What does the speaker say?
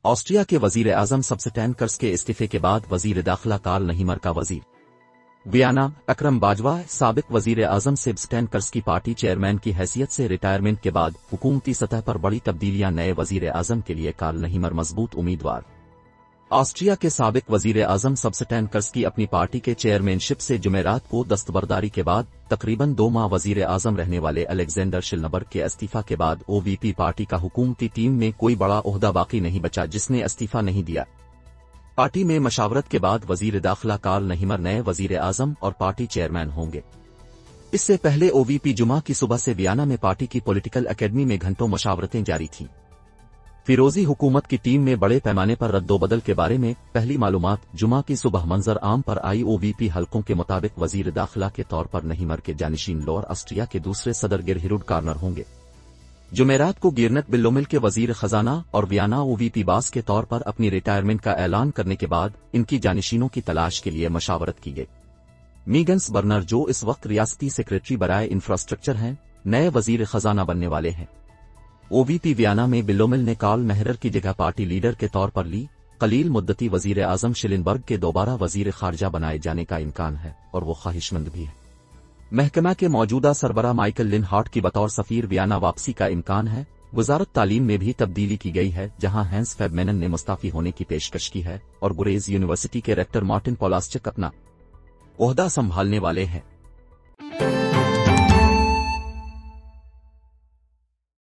Austria के वजीर आजम Sebastian कुर्ज के इस्तीफे के बाद वजीर दाखिला कार्ल नेहमर का वजीर वियना अकरम बाजवा साबिक वजीर आजम सेबस्टियन कुर्ज की पार्टी चेयरमैन की हैसियत से रिटायरमेंट के बाद हुकूमती सतह पर बड़ी तब्दीलियां। नए वजीर आजम के लिए कार्ल नेहमर मजबूत उम्मीदवार। ऑस्ट्रिया के साबिक वजीर आजम सेबस्टियन कुर्ज की अपनी पार्टी के चेयरमैनशिप से जुमेरात को दस्तबरदारी के बाद तकरीबन 2 माह वजीर आजम रहने वाले अलेक्जेंडर शिलनबर्ग के इस्तीफा के बाद ओवीपी पार्टी का हुकूमती टीम में कोई बड़ा ओहदा बाकी नहीं बचा जिसने इस्तीफा नहीं दिया। पार्टी में मशावरत के बाद वजीर दाखिला कार्ल नेहमर नए वजीर आजम और पार्टी चेयरमैन होंगे। इससे पहले ओवीपी जुमा की सुबह से वियना में पार्टी की पॉलिटिकल एकेडमी में घंटों मशावरतें जारी थीं। फिरोजी हुकूमत की टीम में बड़े पैमाने पर रद्दोबदल के बारे में पहली मालूमात जुमा की सुबह मंजर आम पर आई। ओवीपी हलकों के मुताबिक वजीर दाखिला के तौर पर नेहमर के जानिशीन लोअर ऑस्ट्रिया के दूसरे सदर गिरहिरुड कार्नर होंगे। जुमेरात को गिरनट बिल्लोमिल के वजीर खजाना और वियना ओवीपी बास के तौर पर अपनी रिटायरमेंट का ऐलान करने के बाद इनकी जानिशीनों की तलाश के लिए मशावरत की गई। मीगन्स बर्नर जो इस वक्त रियासती सेक्रेटरी बराए इंफ्रास्ट्रक्चर हैं, नए वजीर खजाना बनने वाले हैं। ओवीपी वियना में बिल्लोमिल ने कार्ल नेहमर की जगह पार्टी लीडर के तौर पर ली। कलील मुद्दती वजीर आजम शिलिनबर्ग के दोबारा वजीर खारजा बनाए जाने का इम्कान है और वो ख्वाहिशमंद भी है। महकमा के मौजूदा सरबरा माइकल लिनहार्ट की बतौर सफीर वियना वापसी का इम्कान है। वजारत तालीम में भी तब्दीली की गई है, जहां हैंस फेबमेनन ने मुस्ताफी होने की पेशकश की है और गुरेज यूनिवर्सिटी के रेक्टर मार्टिन पोलास्चक अपना ओहदा संभालने वाले हैं।